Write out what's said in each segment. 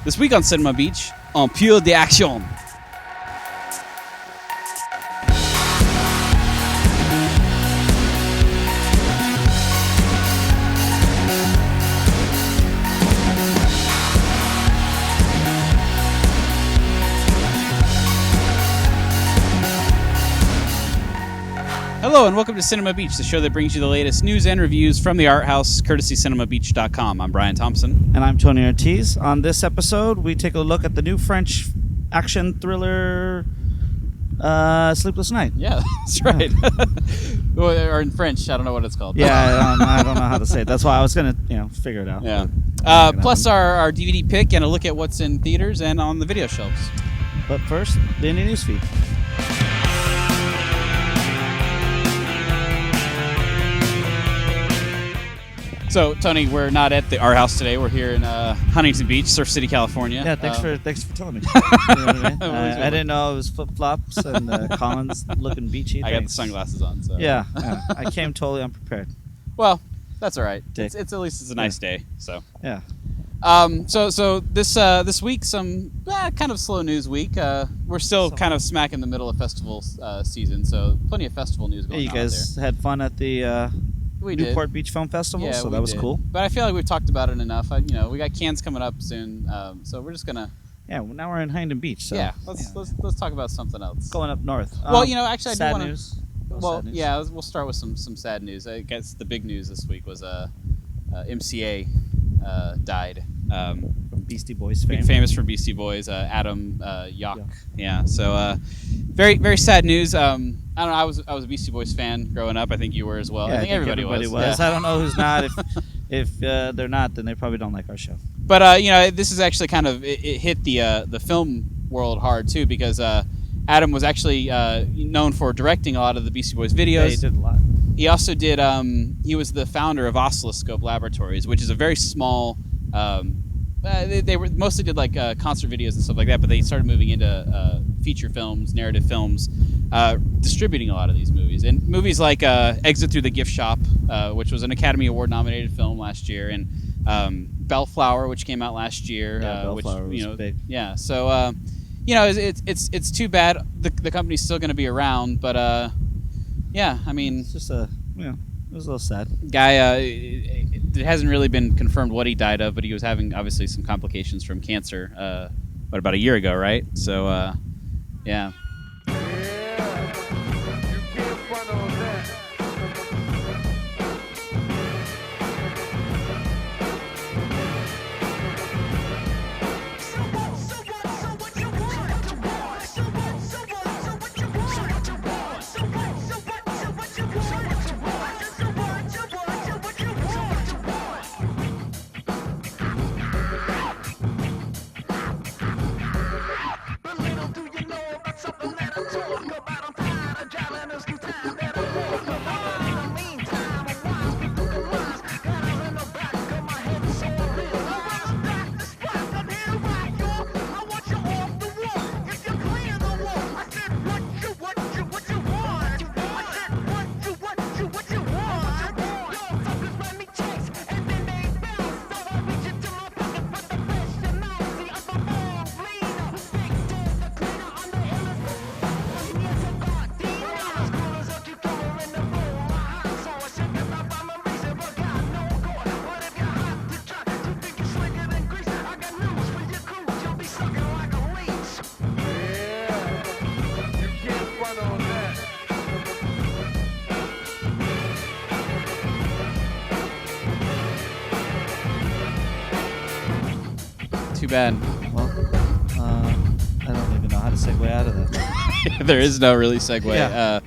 This week on Cinema Beach, en pure d'action. Hello and welcome to Cinema Beach, the show that brings you the latest news and reviews from the art house, courtesy CinemaBeach.com. I'm Bryan Thompson. And I'm Tony Ortiz. On this episode, we take a look at the new French action thriller, Sleepless Night. Yeah, that's right. Or in French, I don't know what it's called. Yeah, I don't know how to say it. That's why I was going to, figure it out. Yeah. Plus our DVD pick and a look at what's in theaters and on the video shelves. But first, the Indie Newsfeed. So, Tony, we're not at the art house today. We're here in Huntington Beach, Surf City, California. Yeah, thanks for telling me. You know what I mean? I didn't know it was flip-flops and Collins looking beachy. I got the sunglasses on. So. Yeah, I came totally unprepared. Well, that's all right. Dick. It's at least it's a nice day. So yeah. So this week some kind of slow news week. We're still kind of smack in the middle of festival season, so plenty of festival news going on. You guys had fun at the Newport Beach Film Festival, so that was cool. But I feel like we've talked about it enough. We got Cannes coming up soon, so we're just gonna. Yeah, well, now we're in Huntington Beach. So let's talk about something else. Going up north. Well, actually, I do want to. News. Well, sad news. yeah, we'll start with some sad news. I guess the big news this week was MCA died. From Beastie Boys fame. Famous for Beastie Boys, Adam Yauch. Yeah, so very very sad news. I don't know. I was a Beastie Boys fan growing up. I think you were as well. Yeah, I think everybody was. Yeah. I don't know who's not. If they're not, then they probably don't like our show. But this is actually kind of it hit the film world hard too, because Adam was actually known for directing a lot of the Beastie Boys videos. Yeah, he did a lot. He also did. He was the founder of Oscilloscope Laboratories, which is a very small. They were mostly did like concert videos and stuff like that, but they started moving into feature films, narrative films, distributing a lot of these movies. And movies like Exit Through the Gift Shop, which was an Academy Award nominated film last year, and Bellflower, which came out last year. Bellflower was big. Yeah, so it's too bad the company's still going to be around, but yeah, I mean, it's just it was a little sad. Guy, it hasn't really been confirmed what he died of, but he was having obviously some complications from cancer. About a year ago, right? So, yeah. Too bad. Well, I don't even know how to segue out of that. There is no really segue. Yeah.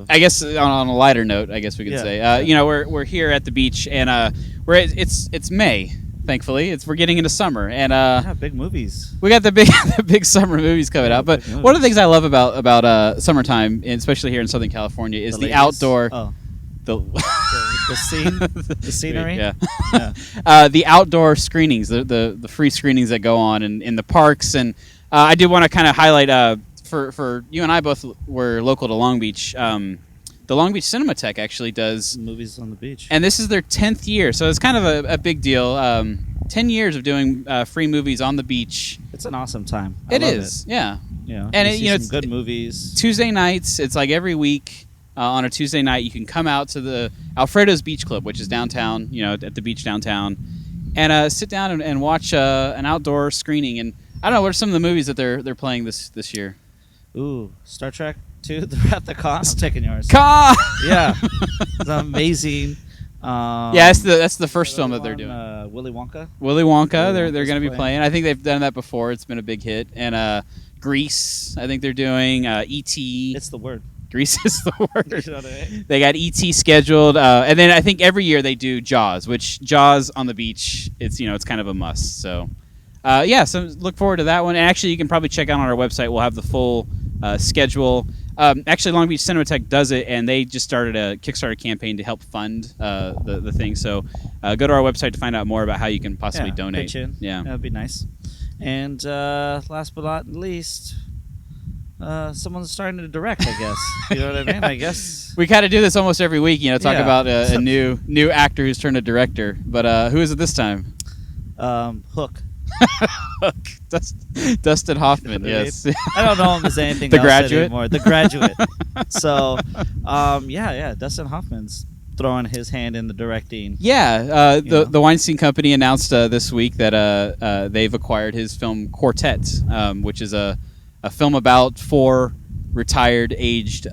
I guess on a lighter note, I guess we could say, we're here at the beach, and it's May. Thankfully, we're getting into summer, and big movies. We got the big summer movies coming out. But one of the things I love about summertime, and especially here in Southern California, is the outdoor. Oh. The scenery. Yeah. The outdoor screenings, the free screenings that go on in the parks, and I did want to kind of highlight for you and I both were local to Long Beach. The Long Beach Cinematheque actually does movies on the beach, and this is their 10th year, so it's kind of a big deal. 10 10 years of doing free movies on the beach. It's an awesome time. I It love is, yeah. You know, And you see it's some good movies. Tuesday nights. It's like every week on a Tuesday night. You can come out to the Alfredo's Beach Club, which is downtown. At the beach downtown, and sit down and watch an outdoor screening. And I don't know, what are some of the movies that they're playing this year? Ooh, Star Trek 2, The Wrath of Khan. I'm taking yours. Khan! Yeah, it's amazing. Yeah, that's the first film that they're doing. Willy Wonka. Willy Wonka. They're Wonka's going to be playing. I think they've done that before. It's been a big hit. And Grease. I think they're doing E.T. It's the word. Grease is the word. You know what I mean? They got E.T. scheduled, and then I think every year they do Jaws, which Jaws on the beach. It's kind of a must. So, so look forward to that one. And actually, you can probably check out on our website. We'll have the full schedule. Actually, Long Beach Cinematheque does it, and they just started a Kickstarter campaign to help fund the thing. So go to our website to find out more about how you can possibly donate. Pitch in. Yeah, that would be nice. And last but not least, someone's starting to direct, I guess. You know what I mean? I guess we kind of do this almost every week. Talk Yeah. about a new actor who's turned a director. But who is it this time? Hook. Dustin Hoffman. Yes. I don't know him as anything The else Graduate? anymore. The Graduate. So, Dustin Hoffman's throwing his hand in the directing. Yeah, the Weinstein Company announced this week that they've acquired his film Quartet, which is a film about 4 retired aged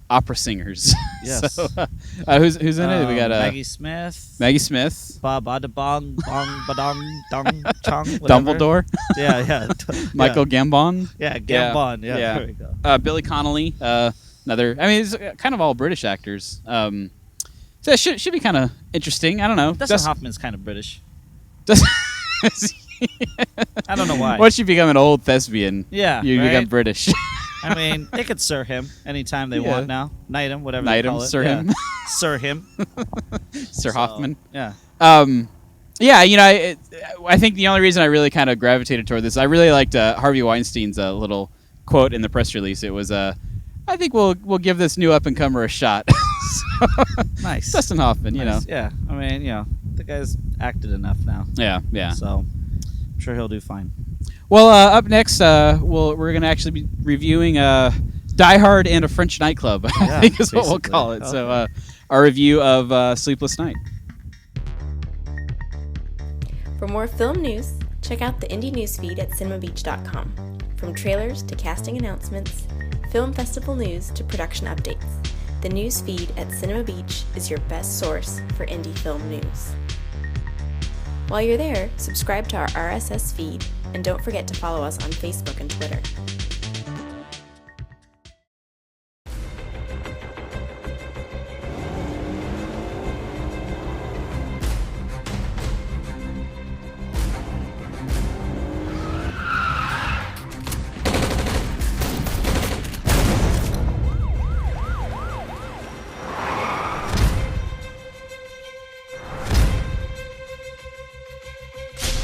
opera singers. Yes. So, who's in it? We got Maggie Smith, Bob Badabong, Bong Badong, Dong Chong, whatever. Dumbledore, Yeah. Michael Gambon, Yeah, Gambon. Yeah, there we go. Billy Connolly, another. I mean, it's kind of all British actors. So it should be kind of interesting. I don't know. Dustin Hoffman's kind of British. I don't know why. Once you become an old thespian, Yeah, you right? become British. I mean, they could sir him anytime they want now. Knight him, whatever Knight they call him, it. sir Yeah. him. Sir him. Sir Hoffman. Yeah. I think the only reason I really kind of gravitated toward this, I really liked Harvey Weinstein's little quote in the press release. It was, I think we'll give this new up-and-comer a shot. So, Nice. Dustin Hoffman, Nice. Yeah. I mean, the guy's acted enough now. Yeah. So, I'm sure he'll do fine. Well, up next, we're going to actually be reviewing Die Hard and a French Nightclub, I think is what we'll call it. Okay. So, our review of Sleepless Night. For more film news, check out the indie newsfeed at cinemabeach.com. From trailers to casting announcements, film festival news to production updates, the news feed at Cinema Beach is your best source for indie film news. While you're there, subscribe to our RSS feed and don't forget to follow us on Facebook and Twitter.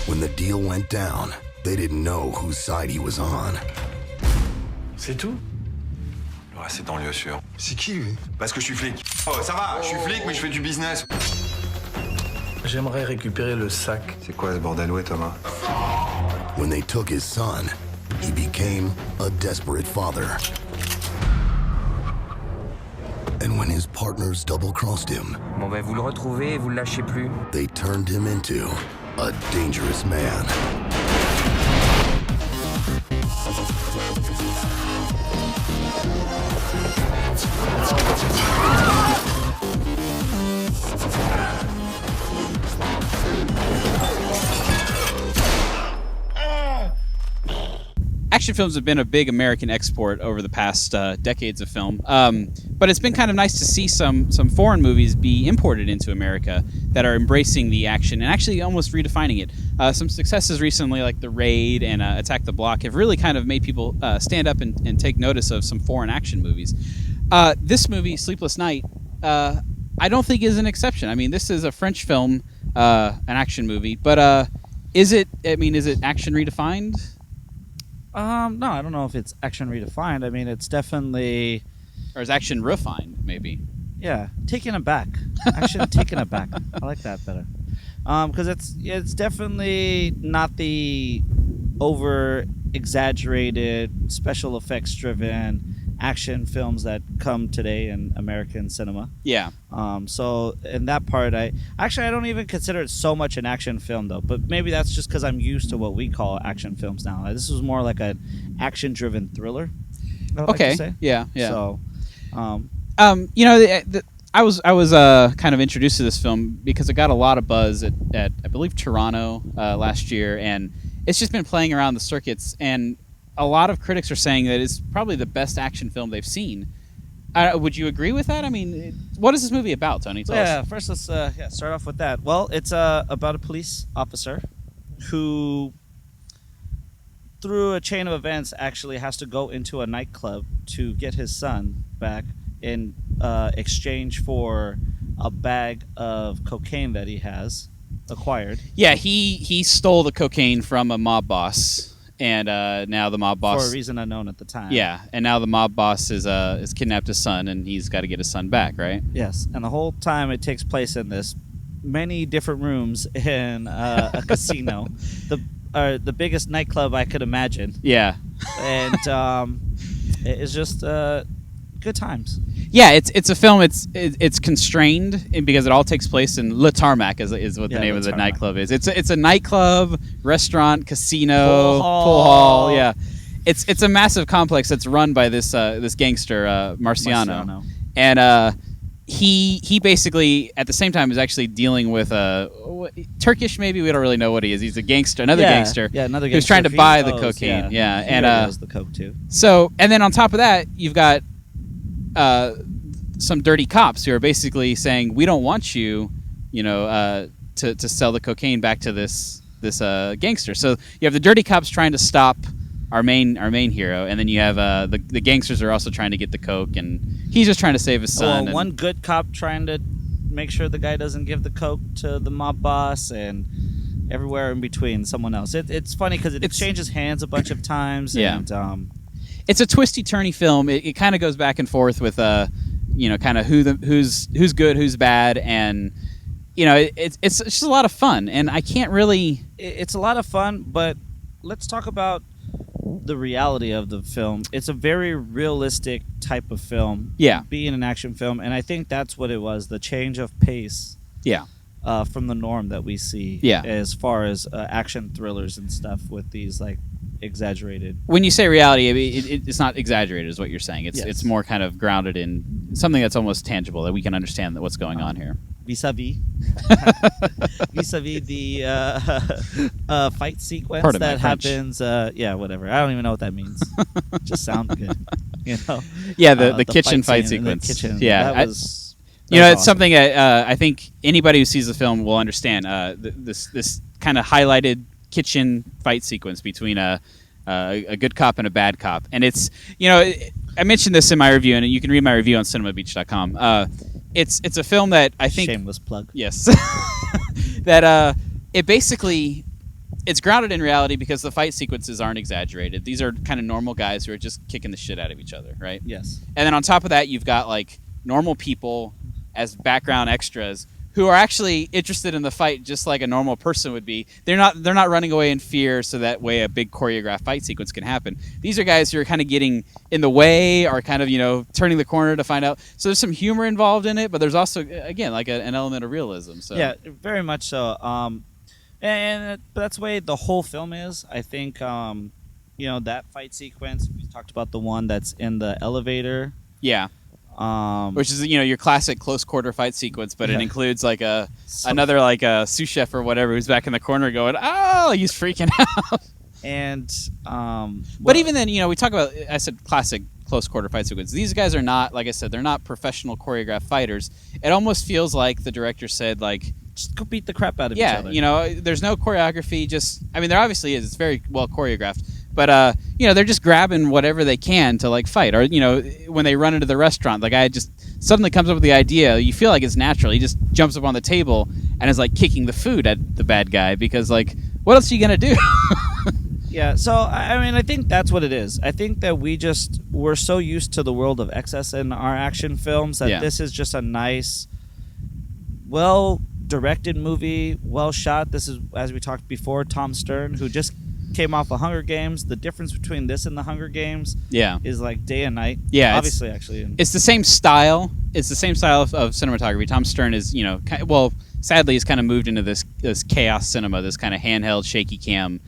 When the deal went down, they didn't know whose side he was on. C'est tout? Ouais, c'est dans lieu sûr. C'est qui, lui? Parce que je suis flic. Oh, ça va, je suis flic, mais je fais du business. J'aimerais récupérer le sac. C'est quoi ce bordellouet, Thomas? When they took his son, he became a desperate father. And when his partners double-crossed him, Bon ben vous le retrouvez et vous le lâchez plus. they turned him into a dangerous man. Action films have been a big American export over the past decades of film, but it's been kind of nice to see some foreign movies be imported into America that are embracing the action and actually almost redefining it. Some successes recently, like The Raid and Attack the Block, have really kind of made people stand up and take notice of some foreign action movies. This movie, Sleepless Night, I don't think is an exception. I mean, this is a French film, an action movie, but is it action redefined? No, I don't know if it's action redefined. I mean, it's definitely... Or is action refined, maybe? Yeah, taken aback. Action taken aback. I like that better. because it's definitely not the over exaggerated special effects driven action films that come today in American cinema. Yeah. So in that part, I don't even consider it so much an action film though. But maybe that's just because I'm used to what we call action films now. This was more like an action-driven thriller. I would like to say. Yeah. So, I was kind of introduced to this film because it got a lot of buzz at I believe Toronto last year, and it's just been playing around the circuits, and a lot of critics are saying that it's probably the best action film they've seen. Would you agree with that? I mean, what is this movie about, Tony? Tell us. First let's start off with that. Well, it's about a police officer who, through a chain of events, actually has to go into a nightclub to get his son back in exchange for a bag of cocaine that he has acquired. Yeah, he stole the cocaine from a mob boss. And now the mob boss, for a reason unknown at the time. Yeah, and now the mob boss is kidnapped his son, and he's got to get his son back, right? Yes, and the whole time it takes place in this many different rooms in a casino, the biggest nightclub I could imagine. Yeah, and it's just good times. Yeah, it's a film. It's constrained because it all takes place in Le Tarmac, is what the name of the nightclub is. It's a nightclub, restaurant, casino, pool hall. Yeah, it's a massive complex that's run by this gangster Marciano. And he basically at the same time is actually dealing with Turkish, maybe, we don't really know what he is. He's a gangster, another gangster who's trying to buy the cocaine. Yeah, and the coke too. So, and then on top of that, you've got some dirty cops who are basically saying, we don't want you, to sell the cocaine back to this gangster. So you have the dirty cops trying to stop our main hero, and then you have the gangsters are also trying to get the coke, and he's just trying to save his son. One good cop trying to make sure the guy doesn't give the coke to the mob boss, and everywhere in between someone else. It's funny because it changes hands a bunch of times. Yeah. And it's a twisty turny film. It kind of goes back and forth with kind of who's good, who's bad, and it's just a lot of fun. And I can't really. It's a lot of fun, but let's talk about the reality of the film. It's a very realistic type of film. Yeah, being an action film, and I think that's what it was. The change of pace. Yeah. From the norm that we see. Yeah. As far as action thrillers and stuff with these like exaggerated. When you say reality, I mean, it's not exaggerated, is what you're saying. It's more kind of grounded in something that's almost tangible, that we can understand what's going on here. Vis-a-vis the fight sequence Pardon that my French. happens. Whatever. I don't even know what that means. Just sounds good. Yeah, the kitchen fight sequence. The kitchen. Yeah, that was it's awesome. something that I think anybody who sees the film will understand. This kind of highlighted kitchen fight sequence between a good cop and a bad cop, and it's I mentioned this in my review, and you can read my review on CinemaBeach.com. It's a film that I think, shameless plug. Yes, that it basically it's grounded in reality because the fight sequences aren't exaggerated. These are kind of normal guys who are just kicking the shit out of each other, right? Yes, and then on top of that, you've got like normal people as background extras who are actually interested in the fight just like a normal person would be. They're not running away in fear so that way a big choreographed fight sequence can happen. These are guys who are kind of getting in the way or kind of, turning the corner to find out. So there's some humor involved in it, but there's also, again, like an element of realism. So yeah, very much so. And that's the way the whole film is. I think, that fight sequence, we talked about the one that's in the elevator. Yeah. Which is your classic close quarter fight sequence, but it includes like another like a sous chef or whatever who's back in the corner going, oh, he's freaking out. And but even then, we talk about, I said classic close quarter fight sequence. These guys are not, like I said, they're not professional choreographed fighters. It almost feels like the director said, like, just go beat the crap out of each other. There's no choreography. There obviously is. It's very well choreographed. But, they're just grabbing whatever they can to, like, fight. Or, when they run into the restaurant, the guy just suddenly comes up with the idea. You feel like it's natural. He just jumps up on the table and is, like, kicking the food at the bad guy because, like, what else are you going to do? Yeah, so, I think that's what it is. I think that we're so used to the world of excess in our action films that this is just a nice, directed movie, well shot. This is, as we talked before, Tom Stern, who just came off of Hunger Games. The difference between this and the Hunger Games is like day and night. Yeah, obviously, actually. It's the same style. It's the same style of cinematography. Tom Stern is, sadly, he's kind of moved into this chaos cinema, this kind of handheld, shaky cam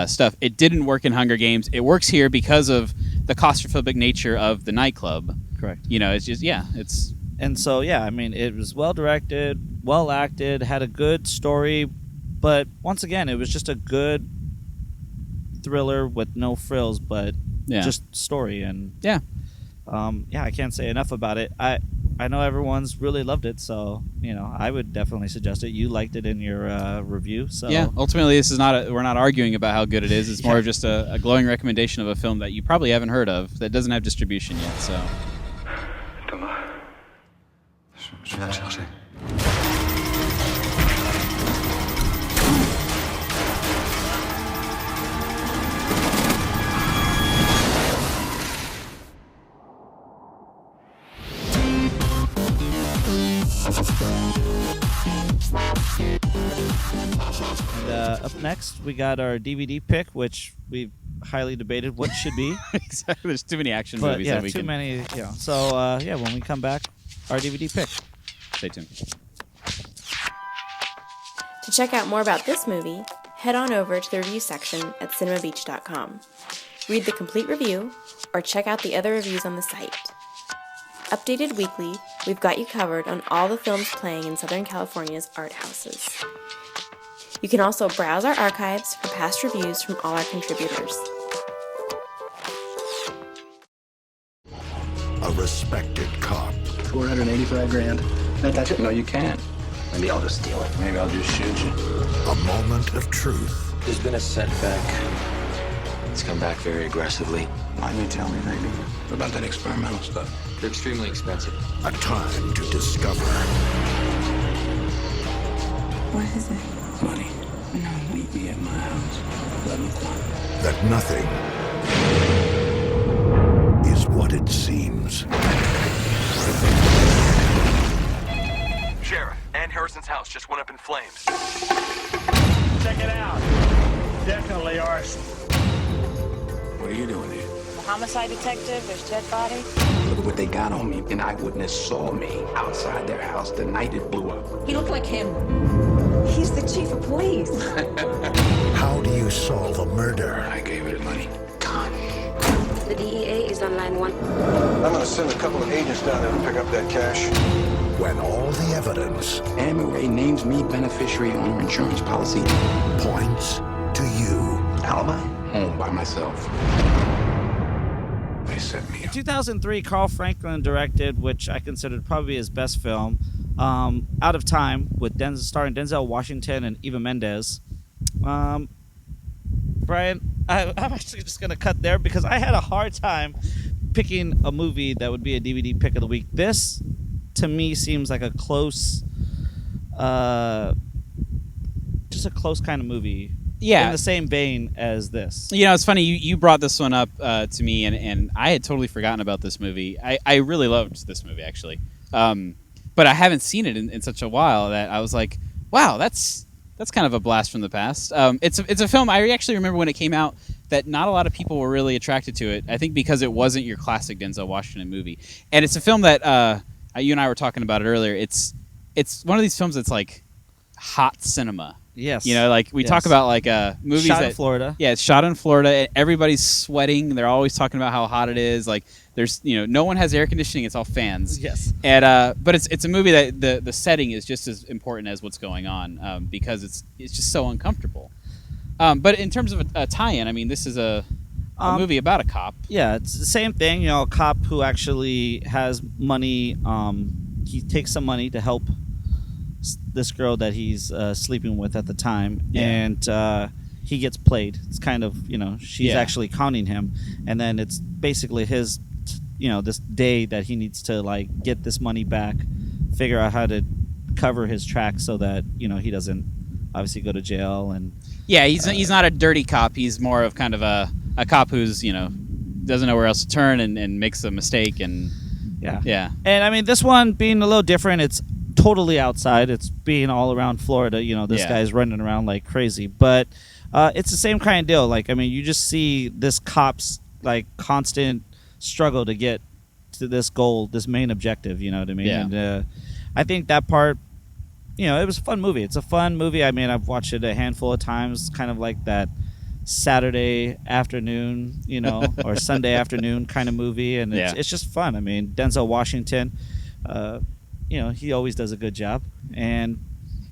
stuff. It didn't work in Hunger Games. It works here because of the claustrophobic nature of the nightclub. Correct. It's just, it's... And so, I mean, it was well directed, well acted, had a good story, but once again, it was just a good thriller with no frills, but just story. And I can't say enough about it. I know everyone's really loved it, so I would definitely suggest it. You liked it in your review, so ultimately, this is not we're not arguing about how good it is. It's more of just a glowing recommendation of a film that you probably haven't heard of, that doesn't have distribution yet. So Thomas, je viens te chercher. And up next, we got our DVD pick, which we've highly debated what should be. Exactly. There's too many action But movies. yeah, that we too can... many. So when we come back, our DVD pick. Stay tuned. To check out more about this movie, head on over to the review section at CinemaBeach.com. Read the complete review, or check out the other reviews on the site. Updated weekly, we've got you covered on all the films playing in Southern California's art houses. You can also browse our archives for past reviews from all our contributors. A respected cop. 485 grand. Can I touch it? No, you can't. Maybe I'll just steal it. Maybe I'll just shoot you. A moment of truth. There's been a setback. It's come back very aggressively. Why didn't you tell me, baby? About that experimental stuff. They're extremely expensive. A time to discover. What is it? Money. No. Meet me at my house. 11 o'clock. That nothing is what it seems. Sheriff, Ann Harrison's house just went up in flames. Check it out. Definitely arson. What are you doing here? Homicide detective, there's dead body. Look at what they got on me. An eyewitness saw me outside their house the night it blew up. He looked like him. He's the chief of police. How do you solve a murder? I gave her the money. Gone. The DEA is on line 1. I'm gonna send a couple of agents down there to pick up that cash. When all the evidence Anne Murray names me beneficiary on her insurance policy. points to you. Alibi? Home by myself. They set me In up. 2003, Carl Franklin directed, which I considered probably his best film, Out of Time, with starring Denzel Washington and Eva Mendes. Brian, I'm actually just going to cut there because I had a hard time picking a movie that would be a DVD pick of the week. This, to me, seems like a close, just a close kind of movie. Yeah. In the same vein as this. It's funny, you brought this one up to me, and I had totally forgotten about this movie. I really loved this movie, actually. But I haven't seen it in such a while that I was like, wow, that's kind of a blast from the past. It's a film, I actually remember when it came out, that not a lot of people were really attracted to it. I think because it wasn't your classic Denzel Washington movie. And it's a film that, you and I were talking about it earlier, it's one of these films that's like hot cinema. Yes. We talk about like movies shot that in Florida. Yeah, it's shot in Florida. And everybody's sweating. They're always talking about how hot it is. Like there's no one has air conditioning. It's all fans. Yes. And but it's a movie that the setting is just as important as what's going on because it's just so uncomfortable. But in terms of a tie-in, I mean, this is a movie about a cop. Yeah, it's the same thing. A cop who actually has money. He takes some money to help this girl that he's sleeping with at the time, and he gets played. It's kind of she's actually conning him, and then it's basically his this day that he needs to like get this money back, figure out how to cover his tracks so that he doesn't obviously go to jail. And he's not a dirty cop. He's more of kind of a cop who's doesn't know where else to turn and makes a mistake. And and I mean, this one being a little different, it's totally outside. It's being all around Florida. This guy's running around like crazy. But it's the same kind of deal. Like, I mean, you just see this cop's like constant struggle to get to this goal, this main objective. You know what I mean? Yeah. And I think that part, it was a fun movie. It's a fun movie. I mean, I've watched it a handful of times, kind of like that Saturday afternoon, or Sunday afternoon kind of movie, and it's just fun. I mean, Denzel Washington, he always does a good job, and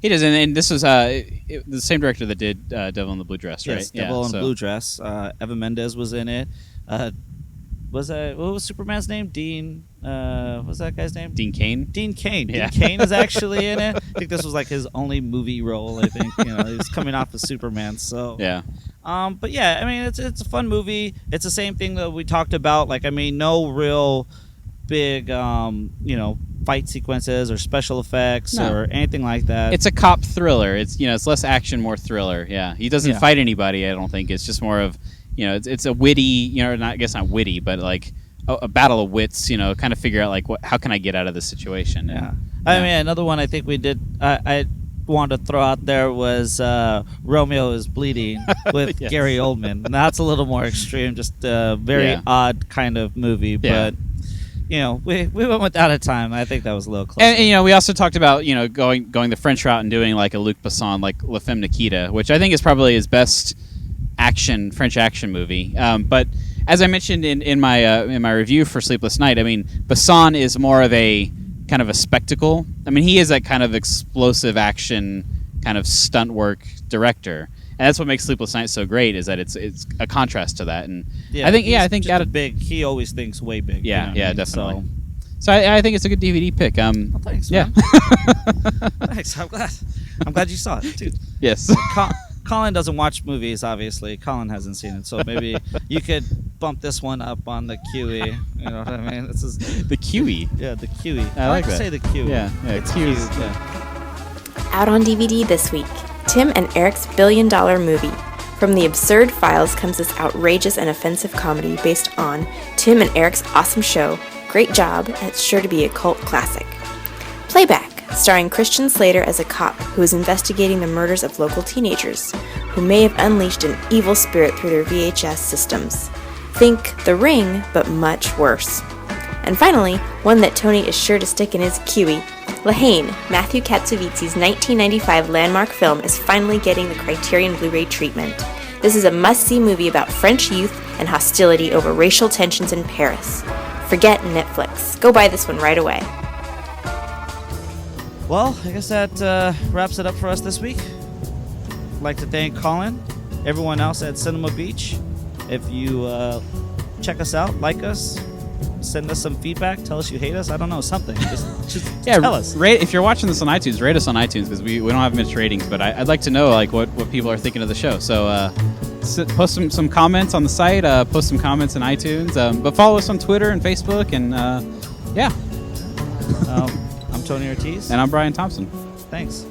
he does. And this was the same director that did Devil in the Blue Dress, right? Yes, Devil in the Blue Dress. Eva Mendes was in it. What was Superman's name? Dean. What was that guy's name? Dean Cain. Dean Cain. Yeah. Dean Cain is actually in it. I think this was like his only movie role. I think he was coming off of Superman. So yeah. But yeah, I mean, it's a fun movie. It's the same thing that we talked about. Like, I mean, no real big fight sequences or special effects or anything like that. It's a cop thriller. It's it's less action, more thriller. Yeah, he doesn't fight anybody. I don't think it's just more of it's a witty. I guess not witty, but like a battle of wits. Kind of figure out like how can I get out of this situation. Yeah. I mean, another one I think we did. I wanted to throw out there was Romeo is Bleeding with Yes. Gary Oldman. And that's a little more extreme, just a very odd kind of movie, but we went without a time. I think that was a little close. And we also talked about going the French route and doing like a Luc Besson, like La Femme Nikita, which I think is probably his best French action movie. But as I mentioned in my review for Sleepless Night, I mean, Besson is more of a kind of a spectacle. I mean, he is a kind of explosive action, kind of stunt work director, and that's what makes Sleepless Night so great. Is that it's a contrast to that, and I think just big. He always thinks way big. Yeah, definitely. So I think it's a good DVD pick. Well, thanks. Yeah. Man. Thanks. I'm glad you saw it, dude. Yes. Colin doesn't watch movies, obviously. Colin hasn't seen it, so maybe you could bump this one up on the QE. You know what I mean? This is the QE. Yeah, the QE. I like that. Say the QE. Yeah, it's QE. Yeah. Out on DVD this week, Tim and Eric's $1 billion movie. From the absurd files comes this outrageous and offensive comedy based on Tim and Eric's awesome show, Great Job, and it's sure to be a cult classic. Playback, starring Christian Slater as a cop who is investigating the murders of local teenagers who may have unleashed an evil spirit through their VHS systems. Think The Ring, but much worse. And finally, one that Tony is sure to stick in his QE. Lahane, Matthew Katsovitsy's 1995 landmark film, is finally getting the Criterion Blu-ray treatment. This is a must-see movie about French youth and hostility over racial tensions in Paris. Forget Netflix. Go buy this one right away. Well, I guess that wraps it up for us this week. I'd like to thank Colin, everyone else at Cinema Beach. If you check us out, like us, send us some feedback, tell us you hate us, I don't know, something. Just tell us. If you're watching this on iTunes, rate us on iTunes, because we don't have much ratings, but I'd like to know like what people are thinking of the show. So post some comments on the site, post some comments in iTunes, but follow us on Twitter and Facebook, and I'm Tony Ortiz. And I'm Brian Thompson. Thanks.